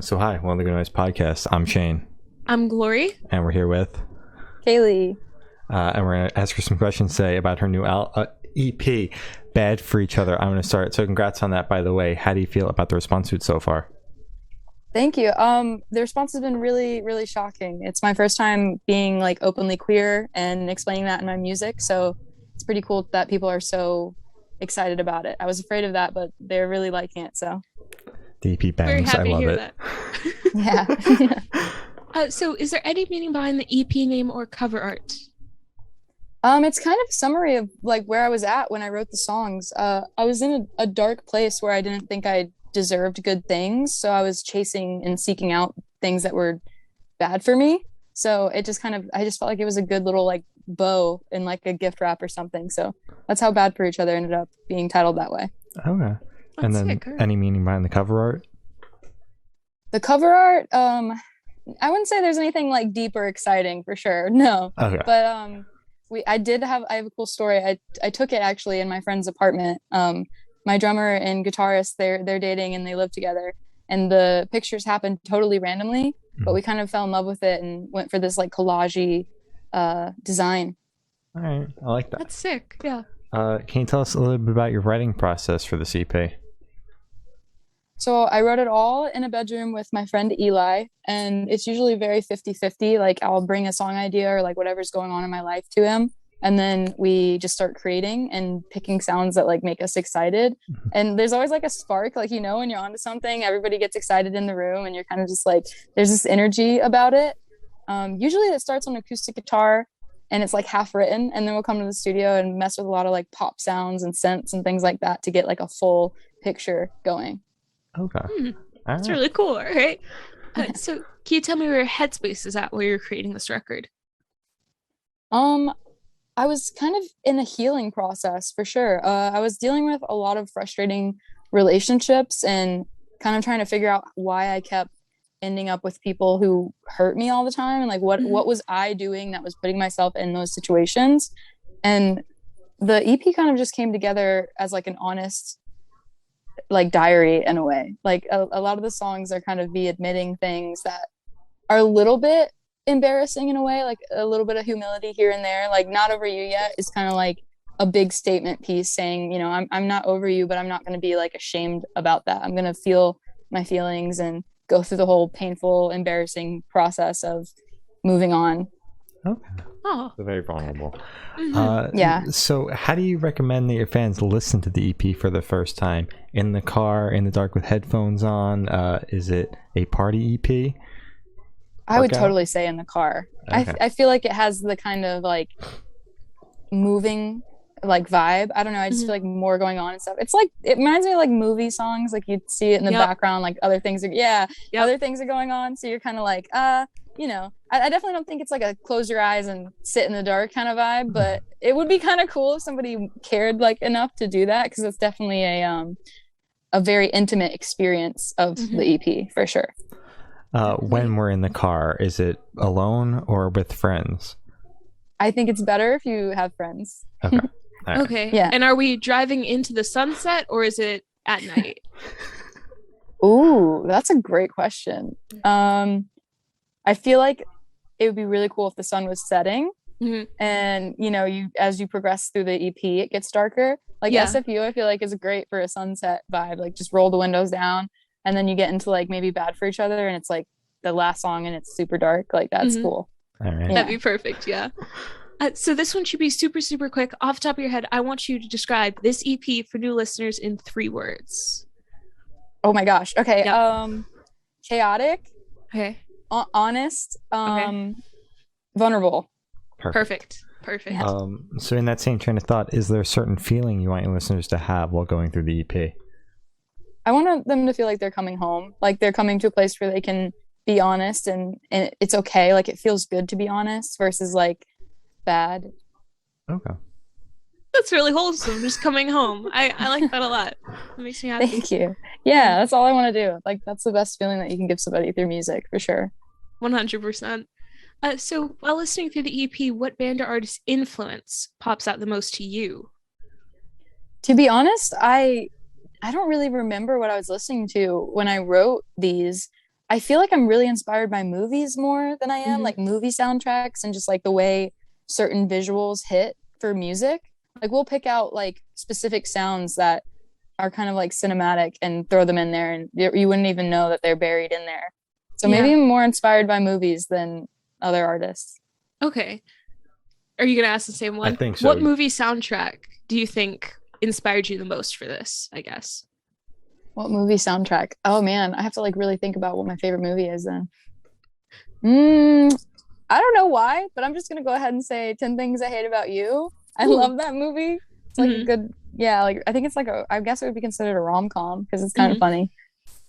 So hi, welcome to the Good Noise Podcast. I'm Shane, I'm Glory. and we're here with, Cayley. and we're going to ask her some questions today about her new EP, Bad for Each Other. I'm going to start. So congrats on that, by the way. How do you feel about the response to it so far? Thank you. The response has been really, really shocking. It's my first time being like openly queer and explaining that in my music. So it's pretty cool that people are so excited about it. I was afraid of that, but they're really liking it. So The EP Very bangs. I happy to love hear it. that. yeah. So is there any meaning behind the EP name or cover art? It's kind of a summary of like where I was at when I wrote the songs. I was in a dark place where I didn't think I deserved good things. So I was chasing and seeking out things that were bad for me. So it just kind of, I just felt like it was a good little like bow in like a gift wrap or something. So that's how Bad for Each Other ended up being titled that way. Okay. And then sick. any meaning behind the cover art? The cover art, I wouldn't say there's anything like deep or exciting for sure. No. Okay. But I have a cool story. I took it actually in my friend's apartment. My drummer and guitarist, they're dating and they live together. And the pictures happened totally randomly, but we kind of fell in love with it and went for this like collage-y design. All right. I like that. That's sick. Yeah. Can you tell us a little bit about your writing process for this EP? So I wrote it all in a bedroom with my friend Eli, and it's usually very 50-50. Like I'll bring a song idea or like whatever's going on in my life to him, and then we just start creating and picking sounds that like make us excited. And there's always like a spark, like, you know, when you're onto something, everybody gets excited in the room and you're kind of just like, there's this energy about it. Usually it starts on acoustic guitar and it's like half written, and then we'll come to the studio and mess with a lot of like pop sounds and synths and things like that to get like a full picture going. Okay. That's right. really cool. All right. So can you tell me where your headspace is at while you're creating this record? I was kind of in a healing process for sure. I was dealing with a lot of frustrating relationships and kind of trying to figure out why I kept ending up with people who hurt me all the time, and like what was I doing that was putting myself in those situations. And the EP kind of just came together as like an honest like diary in a way. Like a lot of the songs are kind of me admitting things that are a little bit embarrassing in a way, like a little bit of humility here and there. Like Not Over You Yet is kind of like a big statement piece saying, you know, I'm not over you, but I'm not going to be like ashamed about that. I'm going to feel my feelings and go through the whole painful, embarrassing process of moving on. Okay. Oh, So very vulnerable. Yeah. So how do you recommend that your fans listen to the EP for the first time? In the car, in the dark with headphones on? Is it a party EP? I would Workout? totally say in the car. Okay. I feel like it has the kind of like moving like vibe. I don't know. I just feel like more going on and stuff. It's like, it reminds me of like movie songs. Like you'd see it in the Yep. background, like other things are, other things are going on. So you're kind of like, you know, I definitely don't think it's like a close your eyes and sit in the dark kind of vibe, but it would be kind of cool if somebody cared like enough to do that, because it's definitely a very intimate experience of the EP for sure. When we're in the car, is it alone or with friends? I think it's better if you have friends. Okay. All right. okay. Yeah. And are we driving into the sunset or is it at night? Ooh, that's a great question. I feel like it would be really cool if the sun was setting, and you know, you as you progress through the EP, it gets darker. Like Yeah. SFU, I feel like is great for a sunset vibe. Like just roll the windows down, and then you get into like maybe Bad for Each Other, and it's like the last song, and it's super dark. Like that's cool. All right. Yeah. That'd be perfect. Yeah. So this one should be super, super quick. Off the top of your head, I want you to describe this EP for new listeners in 3 words. Oh my gosh. Okay. Yep. Chaotic, Okay. honest, Okay. vulnerable. Perfect. Perfect. Yeah. So in that same train of thought, is there a certain feeling you want your listeners to have while going through the EP? I want them to feel like they're coming home, like they're coming to a place where they can be honest, and it's okay. Like it feels good to be honest versus like bad. Okay. That's really wholesome. Just coming home. I like that a lot. It makes me happy. Thank you. Yeah, that's all I want to do. Like that's the best feeling that you can give somebody through music for sure. 100%. So while listening through the EP, what band or artist influence pops out the most to you? To be honest, I don't really remember what I was listening to when I wrote these. I feel like I'm really inspired by movies more than I am like movie soundtracks, and just like the way certain visuals hit for music. Like we'll pick out like specific sounds that are kind of like cinematic and throw them in there, and you wouldn't even know that they're buried in there. So maybe I'm more inspired by movies than other artists. Okay. Are you going to ask the same one? I think so. What movie soundtrack do you think inspired you the most for this, I guess? What movie soundtrack? Oh man, I have to like really think about what my favorite movie is then. I don't know why, but I'm just gonna go ahead and say 10 Things I Hate About You. I love that movie. It's like a good, like I think it's like I guess it would be considered a rom-com because it's kind of funny.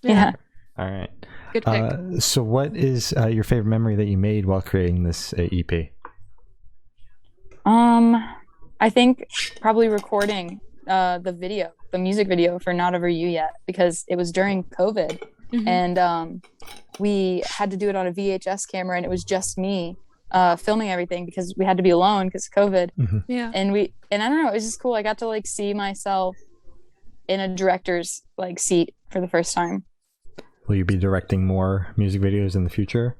Yeah. All right. Good pick. So what is your favorite memory that you made while creating this EP? I think probably recording the music video for Not Over You Yet, because it was during COVID and we had to do it on a VHS camera, and it was just me filming everything because we had to be alone because of COVID. And I don't know, it was just cool. I got to like see myself in a director's like seat for the first time. Will you be directing more music videos in the future?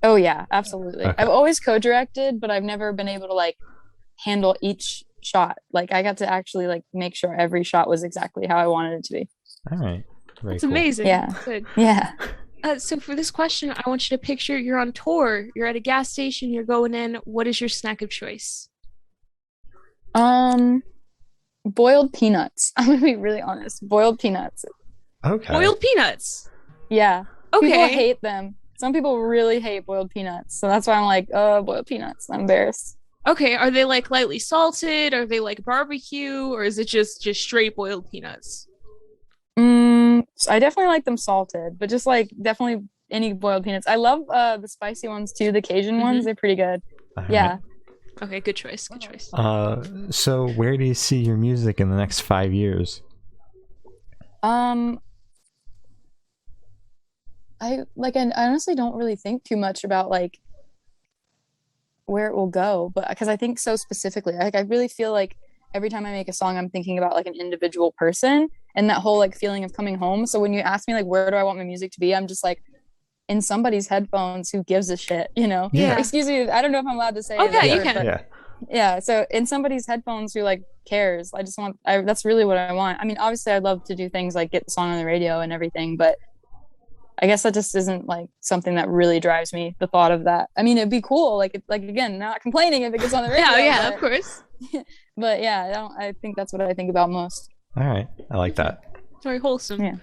Oh yeah, absolutely. Okay. I've always co-directed, but I've never been able to like handle each shot. Like I got to actually like make sure every shot was exactly how I wanted it to be. All right. Very It's cool. amazing. Yeah. Good. Yeah. So for this question, I want you to picture you're on tour, you're at a gas station, you're going in. What is your snack of choice? Boiled peanuts. I'm gonna be really honest. Boiled peanuts. Okay. Boiled peanuts. Yeah. Okay. People hate them. Some people really hate boiled peanuts. So that's why I'm like, boiled peanuts. I'm embarrassed. Okay, are they like lightly salted? Are they like barbecue, or is it just straight boiled peanuts? So I definitely like them salted, but just like definitely any boiled peanuts. I love the spicy ones too, the Cajun ones. They're pretty good. All Yeah. right. Okay, good choice. Good choice. So where do you see your music in the next 5 years? I honestly don't really think too much about like where it will go, but because I think so specifically, like I really feel like every time I make a song, I'm thinking about like an individual person and that whole like feeling of coming home. So when you ask me like where do I want my music to be, I'm just like in somebody's headphones who gives a shit, you know? Yeah. Excuse me, I don't know if I'm allowed to say. Oh yeah, you word, can. but yeah. So in somebody's headphones who like cares, that's really what I want. I mean, obviously I'd love to do things like get the song on the radio and everything, but I guess that just isn't like something that really drives me, the thought of that. I mean, it'd be cool. Like again, not complaining if it gets on the radio. Yeah, of course. But yeah, I think that's what I think about most. All right. I like that. It's very wholesome. Yeah.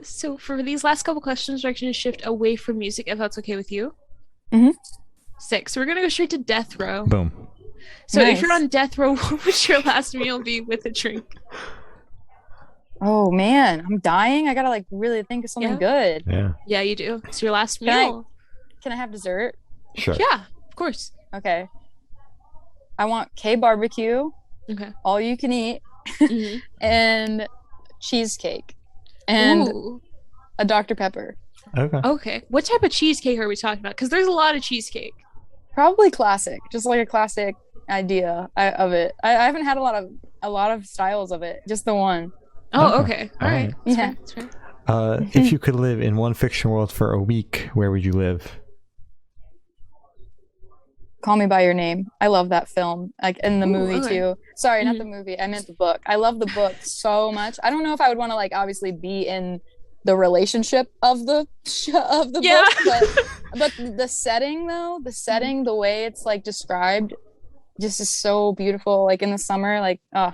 So for these last couple questions, we're going to shift away from music, if that's okay with you. Sick. So we're going to go straight to death row. Boom. So Nice. if you're on death row, what would your last meal be with a drink? Oh man, I'm dying. I gotta like really think of something good. Yeah. Yeah, you do. It's your last Can I- meal. Can I have dessert? Sure. Yeah, of course. Okay. I want K barbecue, Okay. all you can eat, Mhm. and cheesecake, and Ooh. a Dr. Pepper. Okay. Okay. What type of cheesecake are we talking about? Because there's a lot of cheesecake. Probably classic, just like a classic idea of it. I haven't had a lot of styles of it, just the one. Oh, okay. All All right. right. That's Yeah. fair. That's fair. If you could live in one fiction world for a week, where would you live? Call Me by Your Name. I love that film, like in the Ooh, movie okay. too. Sorry, not the movie. I meant the book. I love the book so much. I don't know if I would want to like obviously be in the relationship of the Yeah. book, but the setting though, the way it's like described, just is so beautiful. Like in the summer, like I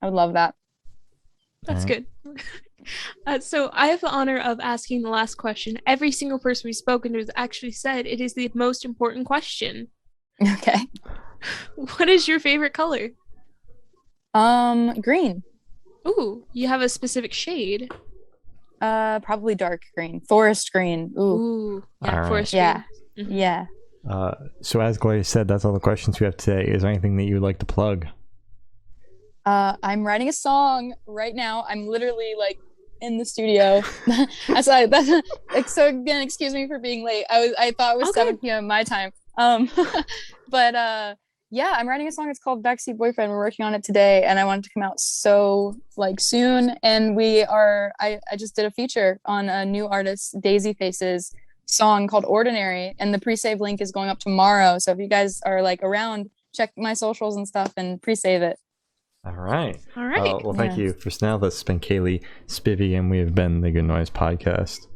would love that. That's Alright. good. So I have the honor of asking the last question. Every single person we've spoken to has actually said it is the most important question. Okay. What is your favorite color? Green. Ooh, you have a specific shade. Probably dark green, forest green. Ooh. Ooh, yeah, Alright. forest Yeah. green. Yeah. So as Gloria said, that's all the questions we have today. Is there anything that you would like to plug? I'm writing a song right now. I'm literally like in the studio. So again, excuse me for being late. I thought it was Okay. 7 p.m. my time. But Yeah, I'm writing a song. It's called Backseat Boyfriend. We're working on it today, and I want it to come out so like soon. And I just did a feature on a new artist, Daisy Faces song called Ordinary, and the pre-save link is going up tomorrow. So if you guys are like around, check my socials and stuff and pre-save it. All right. All right. Well, thank you for now. This has been Cayley Spivey, and we have been the Good Noise Podcast.